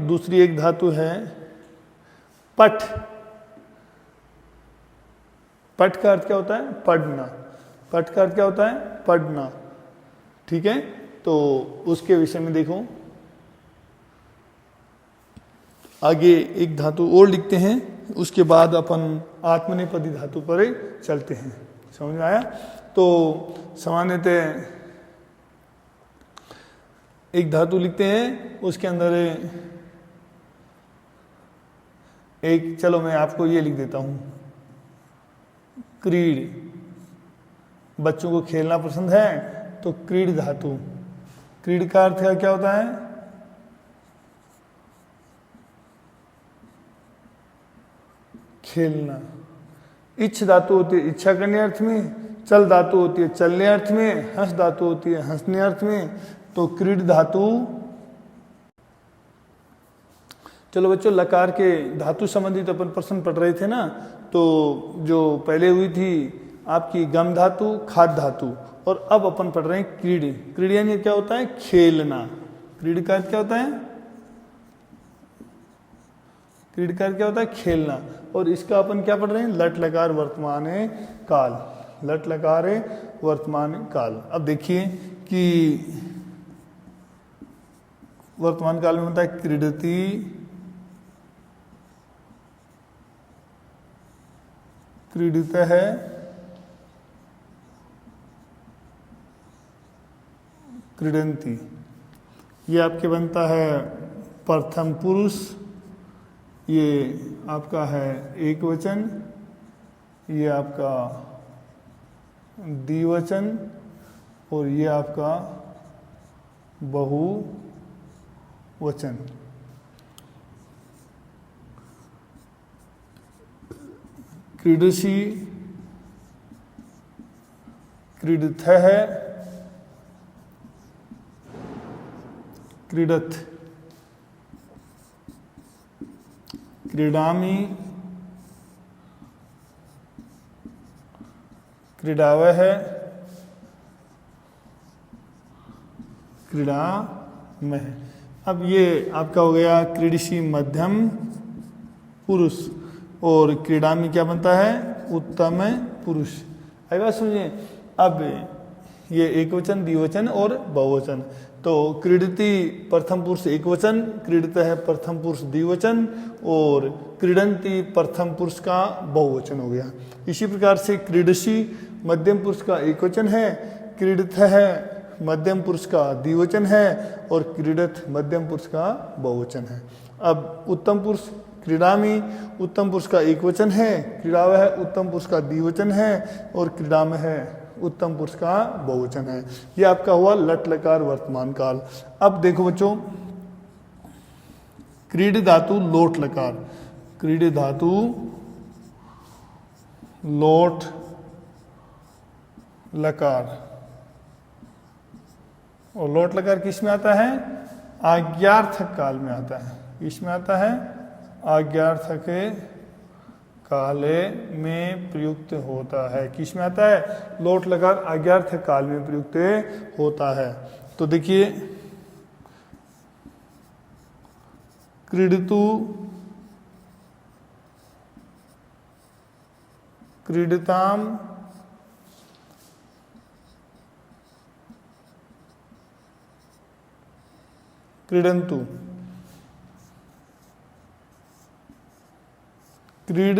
दूसरी एक धातु है पठ। पठ का अर्थ क्या होता है? पढ़ना। पठ का अर्थ क्या होता है? पढ़ना। ठीक है, तो उसके विषय में देखो, आगे एक धातु और लिखते हैं, उसके बाद अपन आत्मनेपदी धातु पर चलते हैं। समझ में आया? तो सामान्यतः एक धातु लिखते हैं, उसके अंदर एक, चलो मैं आपको ये लिख देता हूं, क्रीड। बच्चों को खेलना पसंद है तो क्रीड धातु। क्रीड का अर्थ क्या होता है? खेलना। इच्छ धातु होती है इच्छा करने अर्थ में, चल धातु होती है चलने अर्थ में, हंस धातु होती है हंसने अर्थ में। तो क्रीड धातु, चलो बच्चों लकार के धातु संबंधित अपन प्रश्न पढ़ रहे थे ना, तो जो पहले हुई थी आपकी गम धातु, खाद धातु, और अब अपन पढ़ रहे हैं क्रीड। क्रीड यानी क्या होता है? खेलना। क्रीड का अर्थ क्या होता है? क्रीड का अर्थ क्या होता है? खेलना। और इसका अपन क्या पढ़ रहे हैं? लट लकार वर्तमान काल। लट लकार वर्तमान काल। अब देखिए कि वर्तमान काल में होता है क्रीडति, क्रीडित है, क्रीडंती। ये आपके बनता है प्रथम पुरुष, ये आपका है एक वचन, ये आपका द्विवचन, और ये आपका बहुवचन। क्रीडसी, क्रीडित है, क्रीडत, क्रीडामि, क्रीडावह, क्रीडामह। अब ये आपका हो गया क्रीडसी मध्यम पुरुष, और क्रीडामी क्या बनता है? उत्तम पुरुष। आई बात समझिए? अब ये एक वचन, द्विवचन और बहुवचन। तो क्रीडति प्रथम पुरुष एक वचन, क्रीडित है प्रथम पुरुष द्विवचन, और क्रीडंती प्रथम पुरुष का बहुवचन हो गया। इसी प्रकार से क्रीडसी मध्यम पुरुष का एक वचन है, क्रीडित है मध्यम पुरुष का द्विवचन है, और क्रीडत मध्यम पुरुष का बहुवचन है। अब उत्तम पुरुष क्रीडामी उत्तम पुरुष का एक वचन है, क्रीडावह उत्तम पुरुष का द्विवचन है, और क्रीडामह उत्तम पुरुष का बहुवचन है। ये आपका हुआ लट लकार वर्तमान काल। अब देखो बच्चों, क्रीड धातु लोट लकार। क्रीड धातु लोट लकार, और लोट लकार किस में आता है? आज्ञार्थक काल में आता है। इसमें आता है आज्ञार्थक काले में प्रयुक्त होता है। किस में आता है? लोट लकार आज्ञार्थक काल में प्रयुक्त होता है। तो देखिए, क्रीडितु, क्रीडिताम, क्रीडंतु, क्रीड,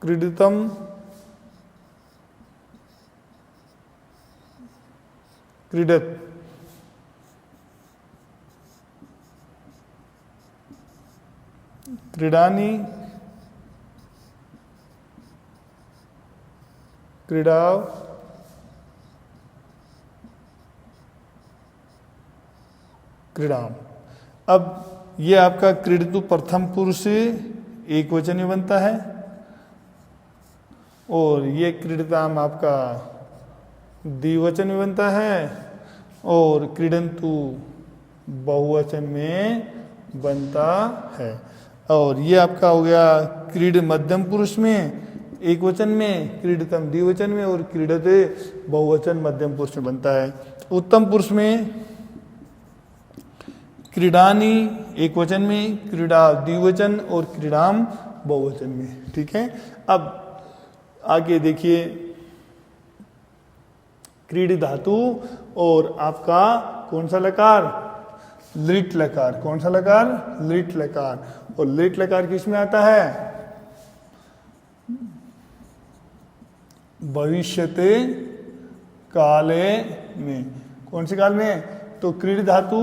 क्रीडितम, क्रीडत, क्रीडानी, क्रीडाव, क्रीडाम। अब ये आपका क्रीडितु प्रथम पुरुष एक वचन में बनता है, और ये क्रीडिताम आपका द्विवचन में बनता है, और क्रीडंतु बहुवचन में बनता है। और ये आपका हो गया क्रीड मध्यम पुरुष में, एक वचन में, क्रीडतम द्विवचन में और क्रीडते बहुवचन मध्यम पुरुष में बनता है। उत्तम पुरुष में क्रीडानी एक वचन में, क्रीडा द्विवचन और क्रीडाम बहुवचन में। ठीक है, अब आगे देखिए, क्रीड धातु और आपका कौन सा लकार, लिट लकार। कौन सा लकार, लिट लकार। और लिट लकार किस में आता है, भविष्यते काले में। कौन से काल में, तो क्रीड धातु,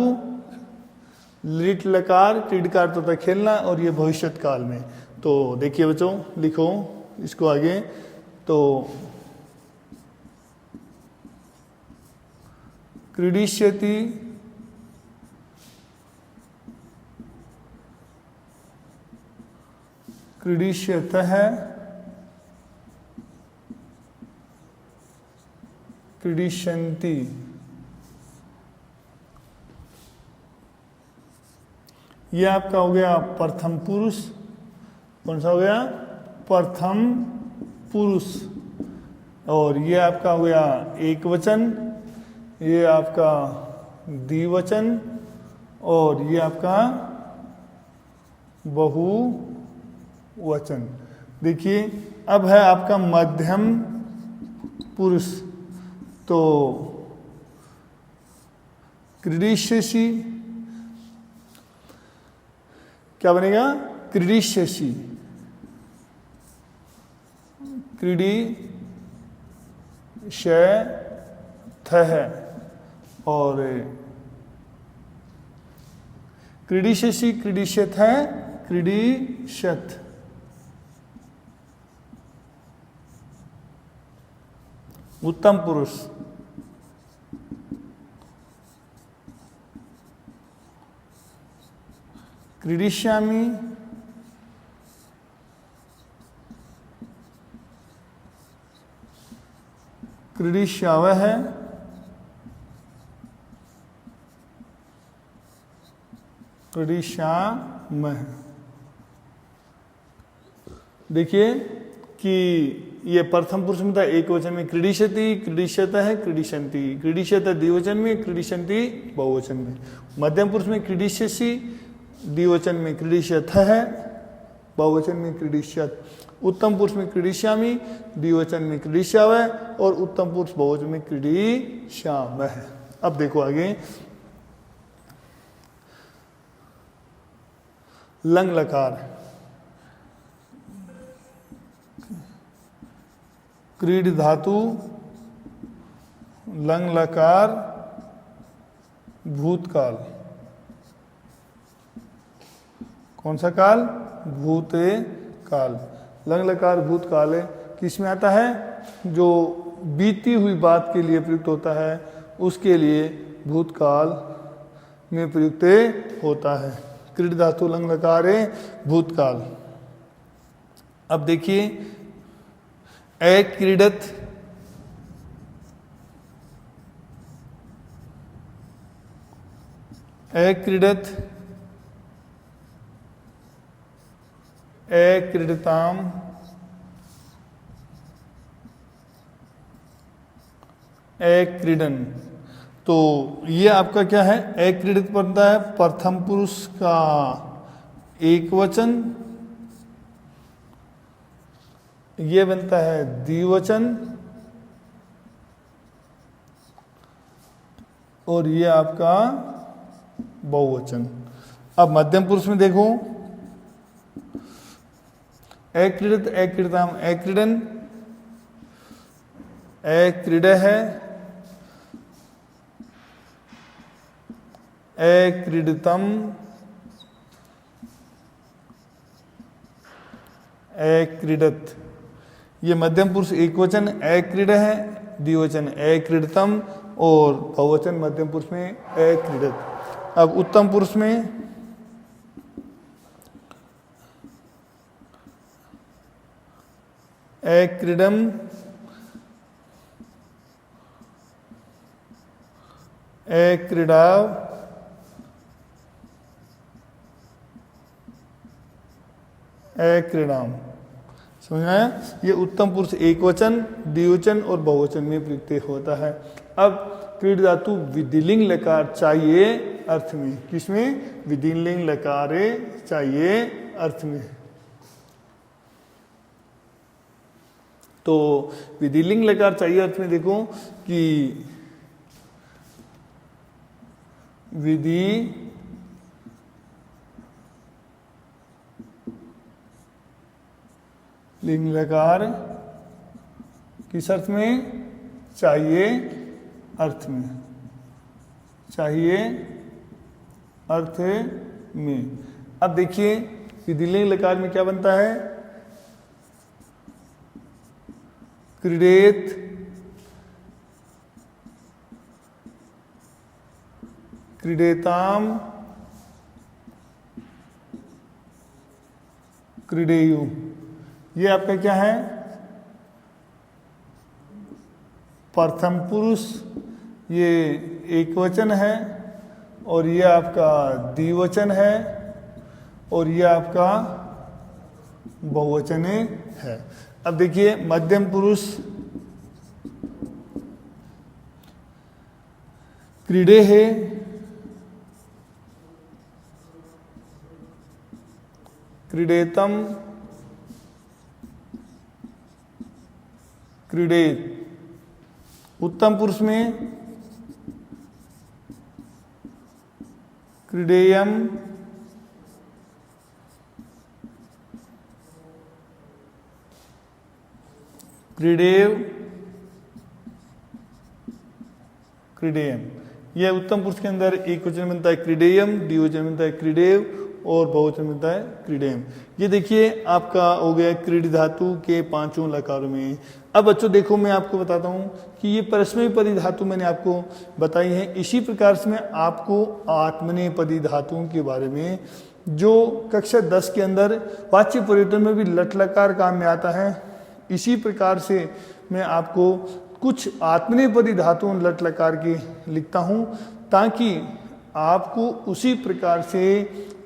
लिट लकार, क्रीडकार तथा खेलना, और ये भविष्यत काल में। तो देखिए बच्चों, लिखो इसको आगे। तो क्रीडिष्यति, क्रीडिष्यतः, क्रीडिष्यन्ति। ये आपका हो गया प्रथम पुरुष। कौन सा हो गया, प्रथम पुरुष। और ये आपका हो गया एक वचन, ये आपका द्विवचन, और ये आपका बहुवचन। देखिए, अब है आपका मध्यम पुरुष। तो क्रीडिष्यसि क्या बनेगा, क्रीडिष्यसि, क्रीडिष्यथः, और क्रीडिष्यसि, क्रीडिष्यथः, क्रीडिष्यथ। उत्तम पुरुष, क्रीडिष्यामि, क्रीडिष्यावः, क्रीडिष्यामः। देखिए कि ये प्रथम पुरुष में था एक वचन में क्रीडिष्यति, क्रीडिष्यतः, क्रीडिष्यन्ति। क्रीडिष्यतः द्विवचन में, क्रीडिष्यन्ति बहुवचन में। मध्यम पुरुष में क्रीडिष्यसि, द्विवचन में क्रीडिष्यथः, बहुवचन में क्रीडिष्यत। उत्तम पुरुष में क्रीडिष्यामि, द्विवचन में क्रीडिष्यावः, और उत्तम पुरुष बहुवचन में क्रीडिष्यामः। अब देखो आगे, लंग लकार, क्रीड धातु, लंग लकार, भूतकाल। कौन सा काल, भूते काल। लंग लकार भूतकाल है, किस में आता है, जो बीती हुई बात के लिए प्रयुक्त होता है उसके लिए भूतकाल में प्रयुक्त होता है। क्रीड धातु लंग लकार है, भूतकाल। अब देखिए, अक्रीडत, अक्रीडत, अक्रीडताम, अक्रीडन। तो ये आपका क्या है, अक्रीडित बनता है प्रथम पुरुष का एक वचन, ये बनता है द्विवचन, और ये आपका बहुवचन। अब मध्यम पुरुष में देखो, अक्रीडित, अक्रीडताम, अक्रीडन, अक्रीडः, अक्रीडितम, अक्रीडत। ये मध्यम पुरुष एक वचन अक्रीडः है, द्विवचन अक्रीडतम, और बहुवचन मध्यम पुरुष में अक्रीडत। अब उत्तम पुरुष में अक्रीडम, अक्रीडाव, अक्रीडाम। समझ में आया? ये उत्तम पुरुष एक वचन, द्विवचन और बहुवचन में प्रयुक्त होता है। अब क्रीड धातु विधिलिंग लकार चाहिए अर्थ में, किसमें? विधिलिंग लकारे चाहिए अर्थ में। तो विधिलिंग लकार चाहिए अर्थ में देखो कि विधि लिंग लकार किस अर्थ में? चाहिए अर्थ में, चाहिए अर्थ में। अब देखिए विधिलिंग लकार में क्या बनता है? क्रीडेत, क्रीडेताम, क्रीडेयु। ये आपका क्या है? प्रथम पुरुष, ये एक वचन है और ये आपका द्विवचन है और ये आपका बहुवचन है। अब देखिए मध्यम पुरुष क्रीडे है, क्रीडेतम, क्रीडेत। उत्तम पुरुष में क्रीडेयम, क्रीडेव, क्रीडेयम। यह उत्तम पुरुष के अंदर एक वचन बनता है क्रीडेयम, द्विवचन बनता है क्रीडेव और बहुवचन बनता है क्रीडेयम। ये देखिए आपका हो गया क्रीड धातु के पांचों लकारों में। अब बच्चों देखो मैं आपको बताता हूँ कि ये परस्मैपदी धातु मैंने आपको बताई है। इसी प्रकार से मैं आपको आत्मनेपदी धातुओं के बारे में जो कक्षा 10 के अंदर वाच्य परिवर्तन में भी लट लकार काम में आता है, इसी प्रकार से मैं आपको कुछ आत्मनेपदी धातुओं लट लकार के लिखता हूँ ताकि आपको उसी प्रकार से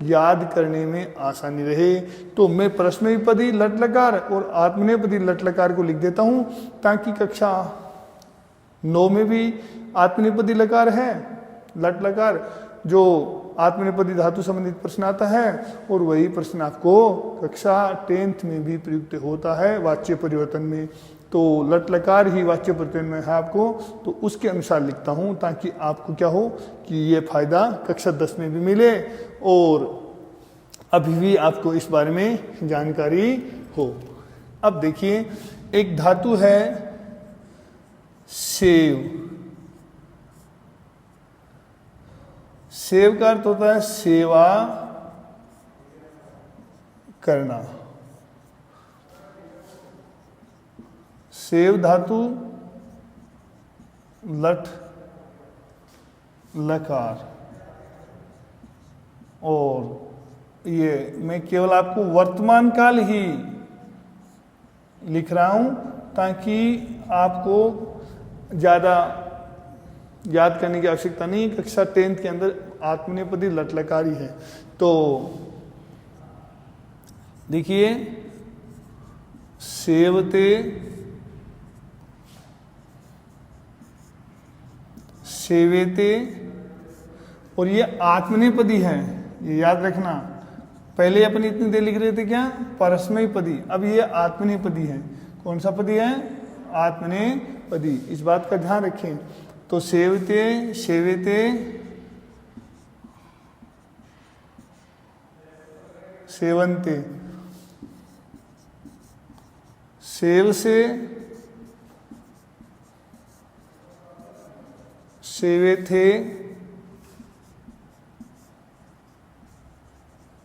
याद करने में आसानी रहे। तो मैं परस्मैपदी लट लकार और आत्मनेपदी लट लकार को लिख देता हूँ ताकि कक्षा 9 में भी आत्मनेपदी लकार है लट लकार, जो आत्मनेपदी धातु संबंधित प्रश्न आता है और वही प्रश्न आपको कक्षा 10th में भी प्रयुक्त होता है वाच्य परिवर्तन में। तो लट लकार ही वाच्य परिवर्तन में है आपको, तो उसके अनुसार लिखता हूँ ताकि आपको क्या हो कि ये फायदा कक्षा 10 में भी मिले और अभी भी आपको इस बारे में जानकारी हो। अब देखिए एक धातु है सेव। सेव का अर्थ होता है सेवा करना। सेव धातु लट लकार, और ये मैं केवल आपको वर्तमान काल ही लिख रहा हूं ताकि आपको ज़्यादा याद करने की आवश्यकता नहीं। कक्षा 10th के अंदर आत्मनेपदी लट लकार ही है। तो देखिए सेवते, सेवेते, और ये आत्मनेपदी है, ये याद रखना। पहले अपन इतनी देर लिख रहे थे क्या? परस्मैपदी, अब ये आत्मनेपदी है। कौन सा पदी है? आत्मनेपदी। इस बात का ध्यान रखें। तो सेवते, सेवेते, सेवंते, सेव से, सेवे थे,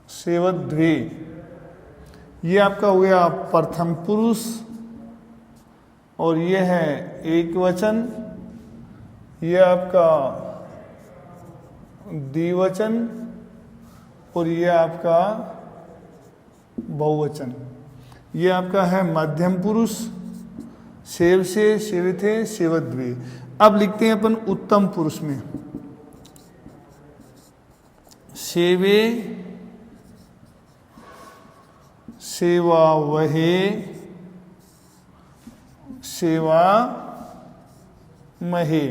सेवद्वे। ये आपका हो गया प्रथम पुरुष और ये है एक वचन, ये आपका द्विवचन और ये आपका बहुवचन। ये आपका है मध्यम पुरुष, सेव से, सेविथे, सेवद्वे। अब लिखते हैं अपन उत्तम पुरुष में सेवे, सेवा वहे, सेवा महे।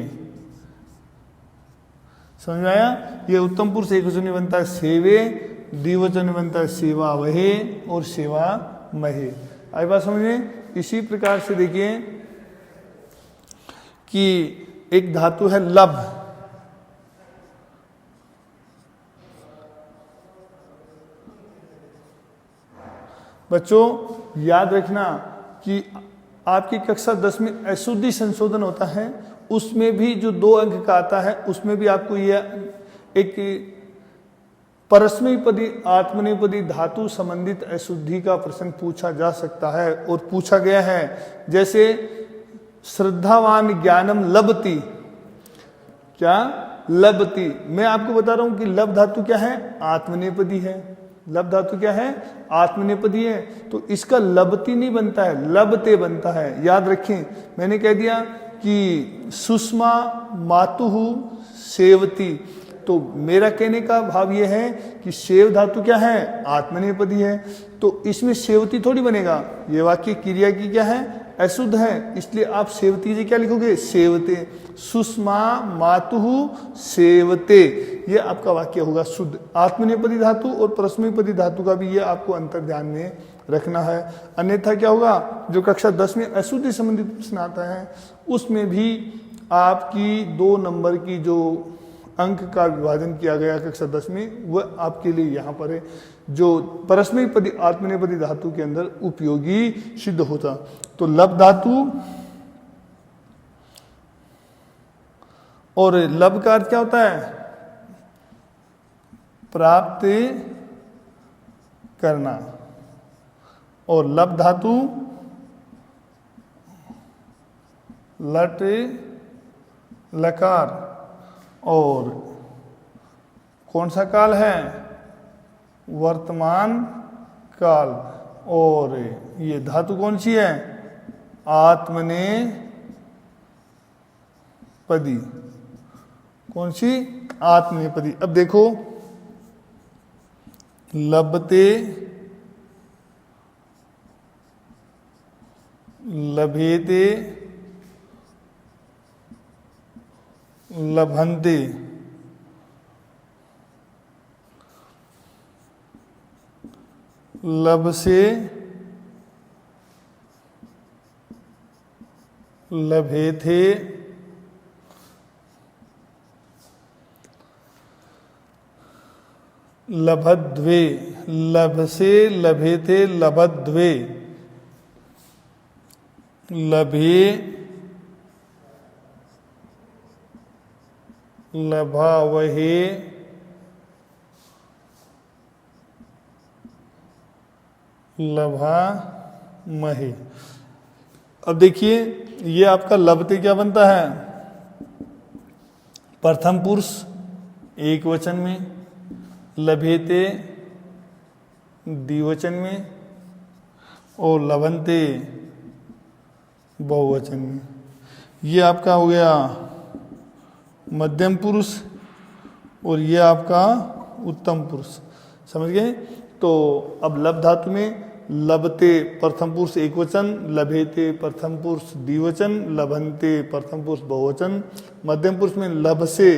समझ में आया? ये उत्तम पुरुष एक वचन में बनता है सेवे, द्विवचन में बनता है सेवा वहे और सेवा महे। आई बात समझिए? इसी प्रकार से देखिए कि एक धातु है लब। बच्चों याद रखना कि आपकी कक्षा 10 में अशुद्धि संशोधन होता है, उसमें भी जो 2 अंक का आता है उसमें भी आपको यह एक परस्मैपदी आत्मनेपदी धातु संबंधित अशुद्धि का प्रश्न पूछा जा सकता है और पूछा गया है। जैसे श्रद्धावान ज्ञानम लभति, क्या लभति, मैं आपको बता रहा हूं कि लब धातु क्या है? आत्मनेपदी है। लब धातु क्या है? आत्मनेपदी है। तो इसका लभति नहीं बनता है, लभते बनता है। याद रखें, मैंने कह दिया कि सुषमा मातुः सेवती, तो मेरा कहने का भाव यह है कि सेव धातु क्या है? आत्मनेपदी है। तो इसमें सेवती थोड़ी बनेगा, ये वाक्य क्रिया की क्या है? अशुद्ध है, इसलिए आप सेवती जी क्या लिखोगे? सेवते। सुषमा मातुः सेवते, ये आपका वाक्य होगा शुद्ध। आत्मनेपदी धातु और परस्मैपदी धातु का भी ये आपको अंतर ध्यान में रखना है, अन्यथा क्या होगा? जो कक्षा 10 में अशुद्धि संबंधित प्रश्न आता है उसमें भी आपकी 2 नंबर की जो अंक का विभाजन किया गया कक्षा 10 में, वह आपके लिए यहाँ पर है, जो परस्मैपदी आत्मनेपदी धातु के अंदर उपयोगी सिद्ध होता। तो लब धातु और लब का अर्थ क्या होता है? प्राप्त करना। और लब धातु लट लकार, और कौन सा काल है? वर्तमान काल। और ये धातु कौन सी है? आत्मनेपदी। कौन सी? आत्मनेपदी। अब देखो, लभते, लभेते, लभन्ते, लब से लभे थे, लभद्वे, लब से लभे थे लभद्वे, लभे लभावहे, लभा महे। अब देखिए ये आपका लभते क्या बनता है? प्रथम पुरुष एक वचन में, लभेते द्विवचन में, और लभन्ते बहुवचन में। ये आपका हो गया मध्यम पुरुष और ये आपका उत्तम पुरुष। समझ गए? तो अब लब धातु में लभते प्रथम पुरुष एक वचन, लभेते प्रथम पुरुष द्विवचन, लभन्ते प्रथम पुरुष बहुवचन। मध्यम पुरुष में लभ से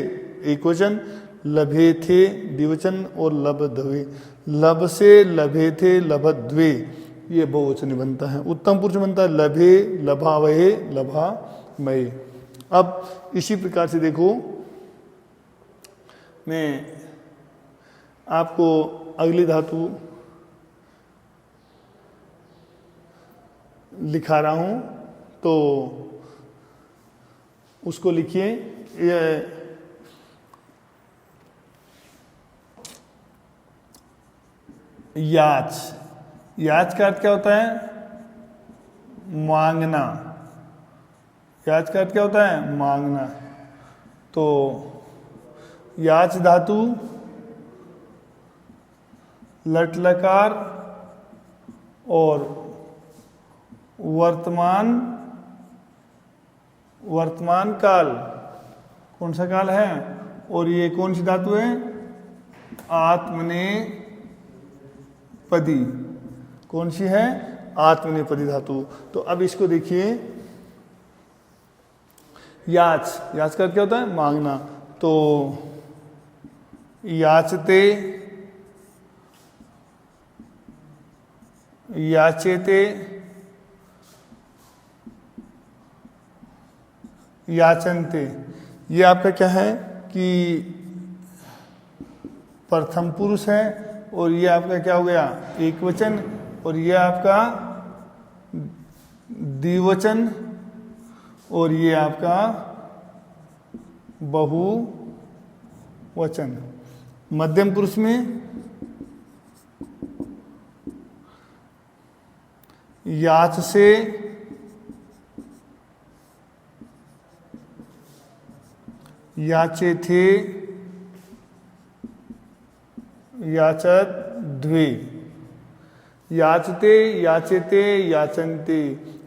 एक वचन, लभे थे द्विवचन, और लभद्वे। लब से लभे थे लभद्वे, ये बहुवचन बनता है। उत्तम पुरुष बनता है लभे लभावहे लभामये। अब इसी प्रकार से देखो, मैं आपको अगली धातु लिखा रहा हूं, तो उसको लिखिए। याच। याच का अर्थ क्या होता है? मांगना। याच का अर्थ क्या होता है? मांगना। तो याच धातु लट लकार और वर्तमान काल, कौन सा काल है? और ये कौन सी धातु है? आत्मनेपदी। कौन सी है? आत्मनेपदी धातु। तो अब इसको देखिए, याच का क्या होता है? मांगना। तो याचते, याचेते, याचनते, ये आपका क्या है कि प्रथम पुरुष है, और ये आपका क्या हो गया? एक वचन, और ये आपका द्विवचन, और ये आपका बहुवचन। मध्यम पुरुष में याच से, याचे थे, याचत द्वे, याचते, याचेते, याचनते,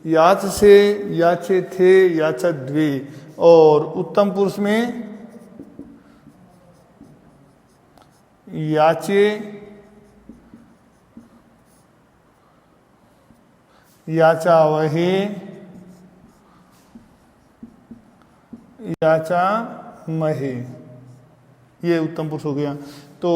याच से, याचे थे, याचत द्वे। और उत्तम पुरुष में याचे, याचा वहे, याचा महे, ये उत्तम पुरुष हो गया। तो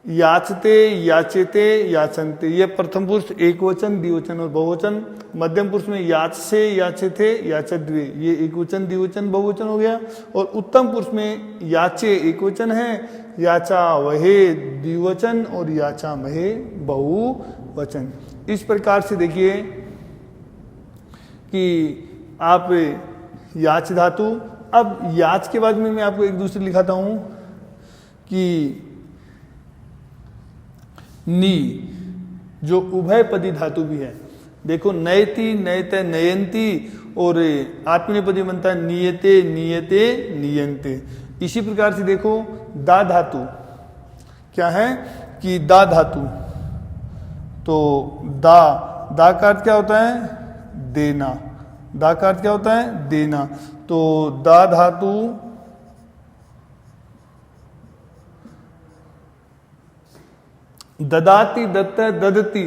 याचते, याचेते, याचनते, ये प्रथम पुरुष एक वचन, द्विवचन और बहुवचन। मध्यम पुरुष में याच से, याचे थे, याचत द्वे, ये एक वचन, द्विवचन, बहुवचन हो गया। और उत्तम पुरुष में याचे एक वचन है, याचा वहे द्विवचन और याचा महे बहुवचन। इस प्रकार से देखिए कि आप याच धातु, अब याच के बाद में मैं आपको एक दूसरी लिखाता हूं कि नी, जो उभयपदी धातु भी है। देखो नयति, नयत, नयंती, और आत्मनेपदी बनता है नियते, नियते, नियंते। इसी प्रकार से देखो दा धातु क्या है कि दा धातु, तो दा का अर्थ क्या होता है? देना। दा का अर्थ क्या होता है? देना। तो दा धातु ददाती, दत्त, ददती।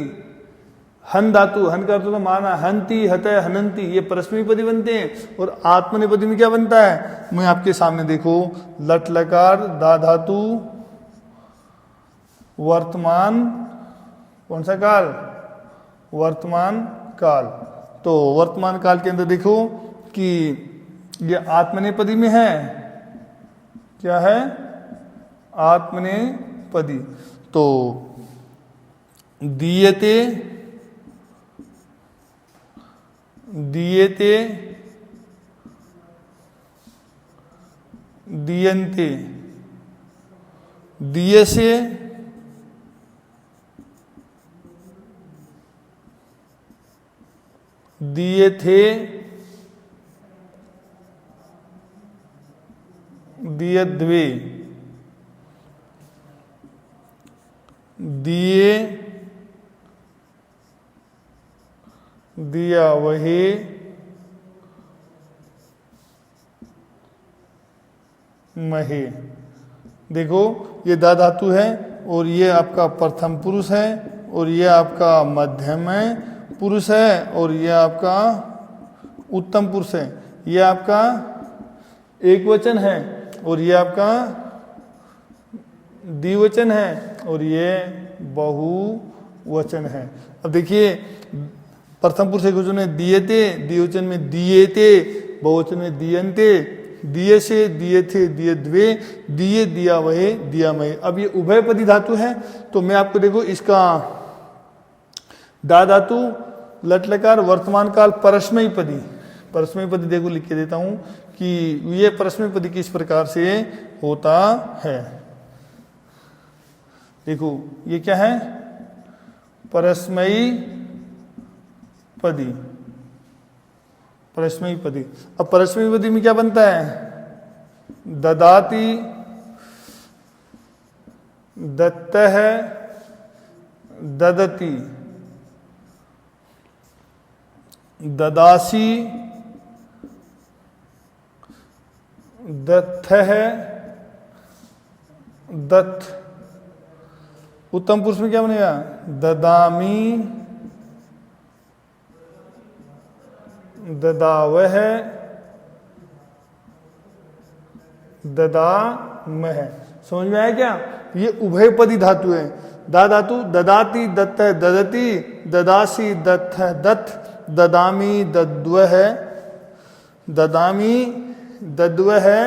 हन धातु, हन का अर्थ होता है माना, हंती, हत, हनंती, ये परस्मैपदी बनते हैं। और आत्मनेपदी में क्या बनता है? मैं आपके सामने देखो, लट लकार, दा धातु, वर्तमान, कौन सा काल? वर्तमान काल। तो वर्तमान काल के अंदर देखो कि ये आत्मनेपदी में है, क्या है? आत्मनेपदी। तो दीयते, दीयते, दीयन्ते, दीयसे, दिए थे, दिए द्वे, दिए, दिया वहे, महे। देखो ये दा धातु है, और ये आपका प्रथम पुरुष है, और ये आपका मध्यम है पुरुष है, और ये आपका उत्तम पुरुष है। ये आपका एक वचन है, और ये आपका द्विवचन है, और ये बहुवचन है। अब देखिए प्रथम पुरुष एक वचन में दिएते, द्विवचन में दिएते, बहुवचन में दियन्ते, दिए से, दिए थे, दिए द्वे, दिए, दिया वहे, दिया महे। अब ये उभयपदी धातु है, तो मैं आपको देखो इसका दा धातु, लट लकार, वर्तमान काल, परस्मैपदी, परस्मैपदी देखो लिख के देता हूं कि ये परस्मैपदी किस प्रकार से होता है। देखो ये क्या है? परस्मैपदी, परस्मैपदी। अब परस्मैपदी में क्या बनता है? ददाती, दत्त है, ददती, ददासी, दत्थ है, दत्त। उत्तम पुरुष में क्या बनेगा? ददामी, ददावह, ददामः। समझ में आया क्या? ये उभयपदी धातु है। दा धातु ददाति दत्त है ददति, ददासी दत्त है दत्त, ददामी दद्व है, ददामी दद्व है,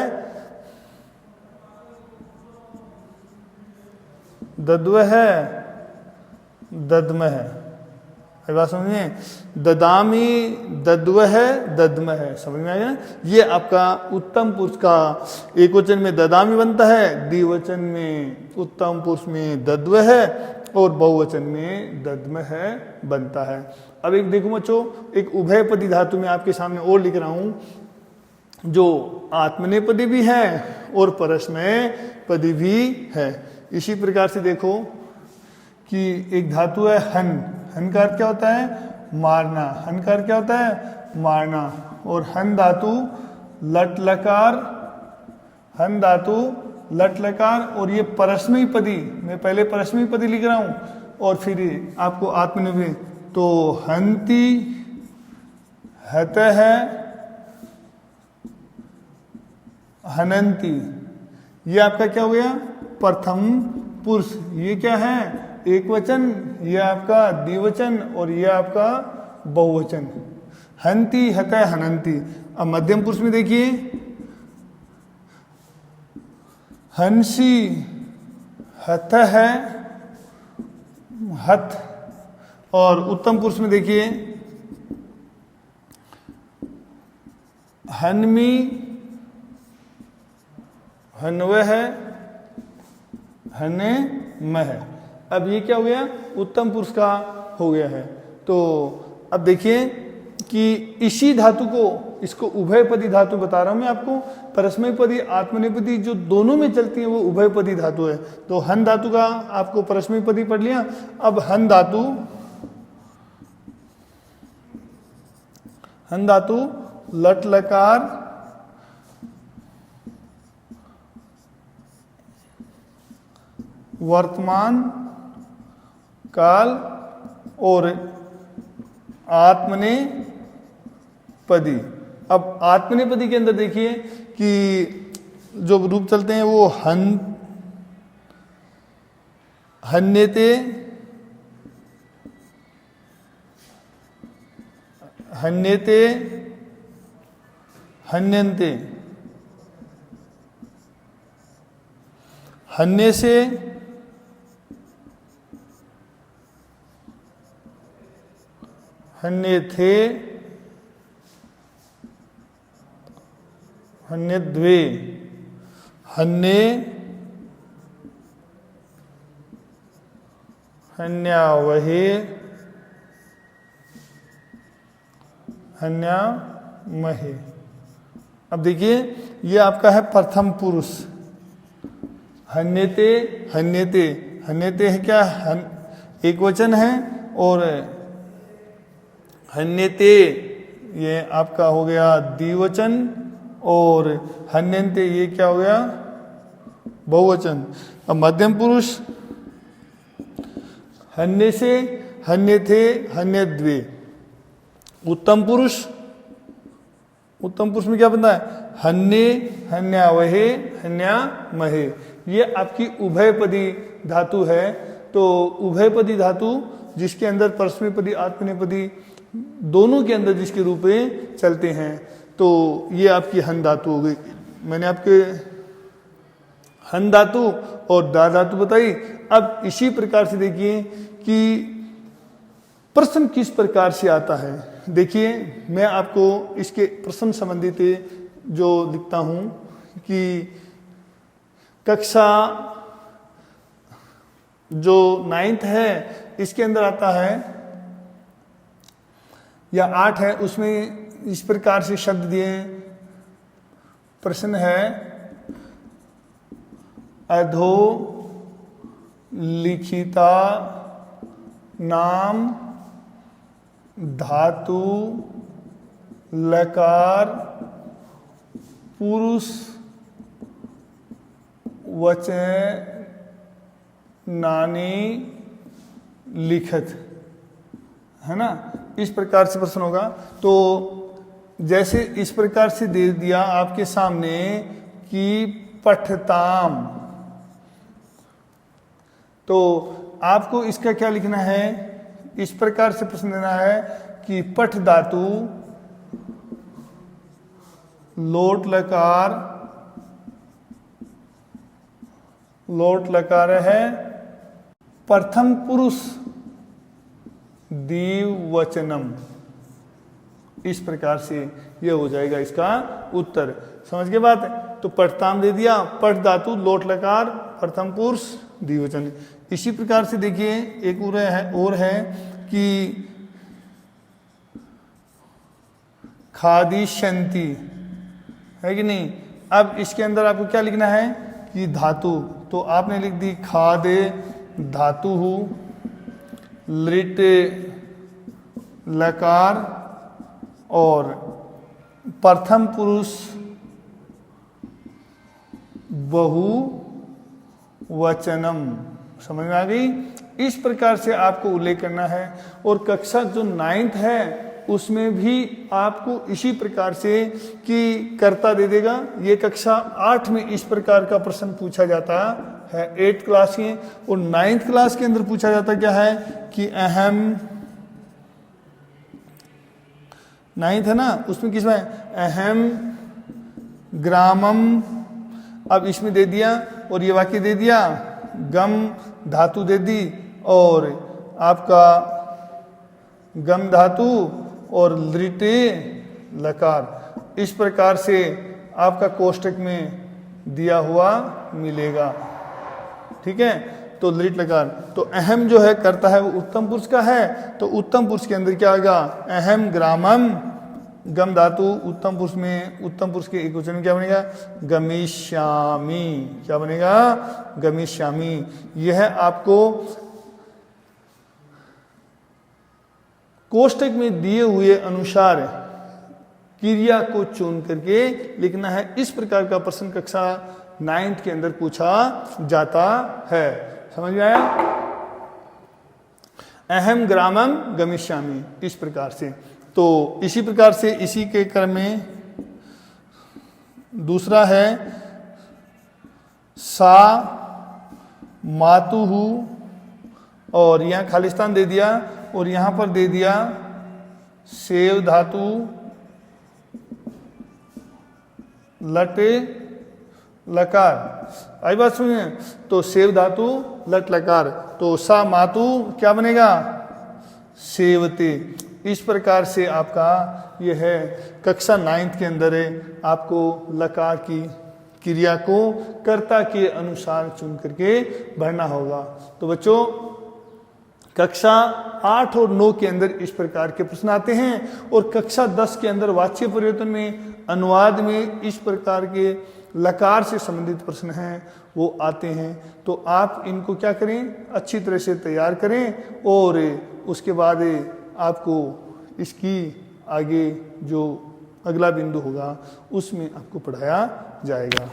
दद्व है, दद्म है। बात समझिए, ददामी दद्व है, दद्म है। समझ में आया? ये आपका उत्तम पुरुष का एक वचन में ददामी बनता है, द्विवचन में उत्तम पुरुष में दद्व है और बहुवचन में दद्म है बनता है। अब एक देखो बच्चों, एक उभयपदी धातु में आपके सामने और लिख रहा हूं जो आत्मनेपदी भी है और परस्मैपदी भी है। इसी प्रकार से देखो कि एक धातु है हन। हन का अर्थ क्या होता है? मारना। हन का अर्थ क्या होता है? मारना। और हन धातु लट लकार, हन धातु लट लकार, और ये परस्मयी पदी, मैं पहले परस्मयी पदी लिख रहा हूं और फिर आपको आत्मनेपदी। तो हंती, हत है, हनंती, ये आपका क्या हो गया? प्रथम पुरुष। ये क्या है? एक वचन, ये आपका द्विवचन और ये आपका बहुवचन। हंती, हत, हनंती। अब मध्यम पुरुष में देखिए, हंसी, हत है, हत। और उत्तम पुरुष में देखिए, हन्मी, हन्व है, हने मह। अब ये क्या हो गया? उत्तम पुरुष का हो गया है। तो अब देखिए कि इसी धातु को, इसको उभयपदी धातु बता रहा हूं मैं आपको। परस्मैपदी आत्मनेपदी जो दोनों में चलती है वो उभयपदी धातु है। तो हन धातु का आपको परस्मैपदी पढ़ लिया। अब हन धातु, हन धातु लट लकार, वर्तमान काल और आत्मनेपदी। अब आत्मनेपदी के अंदर देखिए कि जो रूप चलते हैं वो हन्यते, हन्यते, हन्यन्ते, हन्य से, हन्य थे, हन्य द्वे, हन्य, हन्यावहे, हन्यामहे। अब देखिए ये आपका है प्रथम पुरुष। हन्यते, हन्यते, हन्यते है क्या? एक वचन है। और हन्यते ये आपका हो गया द्विवचन। और हन्यन्ते ये क्या हो गया? बहुवचन। अब मध्यम पुरुष, हन्य से, हन्य थे, हन्य द्वे। उत्तम पुरुष, उत्तम पुरुष में क्या बनता है? हन्य, हन्यावहे, हन्यामहे। ये आपकी उभयपदी धातु है। तो उभयपदी धातु जिसके अंदर परस्मैपदी आत्मनेपदी दोनों के अंदर जिसके रूप में चलते हैं, तो ये आपकी हन धातु हो गई। मैंने आपके हन धातु और दा धातु बताई। अब इसी प्रकार से देखिए कि प्रश्न किस प्रकार से आता है। देखिए मैं आपको इसके प्रश्न संबंधित जो लिखता हूं कि कक्षा जो 9th है इसके अंदर आता है या 8 है, उसमें इस प्रकार से शब्द दिए। प्रश्न है अधो लिखिता नाम धातु लकार पुरुष वचनानि लिखत, है ना। इस प्रकार से प्रश्न होगा। तो जैसे इस प्रकार से दे दिया आपके सामने कि पठताम। तो आपको इसका क्या लिखना है, इस प्रकार से प्रश्न देना है कि पठ धातु लोट लकार है प्रथम पुरुष द्विवचनम। इस प्रकार से यह हो जाएगा इसका उत्तर। समझ के बात है? तो पठताम दे दिया, पठ धातु लोट लकार प्रथम पुरुष द्विवचन। इसी प्रकार से देखिए एक और है कि खादिष्यन्ति, है कि नहीं। अब इसके अंदर आपको क्या लिखना है कि धातु, तो आपने लिख दी खादे धातु लिट लकार और प्रथम पुरुष बहुवचनम। समझ में आ गई? इस प्रकार से आपको उल्लेख करना है। और कक्षा जो 9th है उसमें भी आपको इसी प्रकार से कि कर्ता दे देगा। ये कक्षा 8 में इस प्रकार का प्रश्न पूछा जाता है, 8th क्लास के। और 9th क्लास के अंदर पूछा जाता क्या है कि अहम, 9th है ना, उसमें किसमें अहम ग्रामम। अब इसमें दे दिया और ये वाक्य दे दिया, गम धातु दे दी और आपका गम धातु और लृटे लकार। इस प्रकार से आपका कोष्टक में दिया हुआ मिलेगा। ठीक है, तो लृट लकार। तो अहम जो है करता है वो उत्तम पुरुष का है, तो उत्तम पुरुष के अंदर क्या आएगा, अहम ग्रामम। गम धातु उत्तम पुरुष में, उत्तम पुरुष के एक वचन में क्या बनेगा, गमिष्यामि। क्या बनेगा, गमिष्यामि। यह आपको कोष्टक में दिए हुए अनुसार क्रिया को चुन करके लिखना है। इस प्रकार का प्रश्न कक्षा 9th के अंदर पूछा जाता है। समझ में आया? अहम ग्रामम गमिष्यामि, इस प्रकार से। तो इसी प्रकार से इसी के क्रम में दूसरा है सा मातुहु, और यहां खालिस्तान दे दिया और यहां पर दे दिया सेव धातु लटे लकार। आई बात सुनिए, तो सेव धातु लट लकार, तो सा मातु क्या बनेगा, सेवते। इस प्रकार से आपका यह है कक्षा 9th के अंदर है, आपको लकार की क्रिया को कर्ता के अनुसार चुन करके भरना होगा। तो बच्चों कक्षा 8 और 9 के अंदर इस प्रकार के प्रश्न आते हैं, और कक्षा 10 के अंदर वाच्य परिवर्तन में, अनुवाद में इस प्रकार के लकार से संबंधित प्रश्न हैं वो आते हैं। तो आप इनको क्या करें, अच्छी तरह से तैयार करें, और उसके बाद आपको इसकी आगे जो अगला बिंदु होगा उसमें आपको पढ़ाया जाएगा।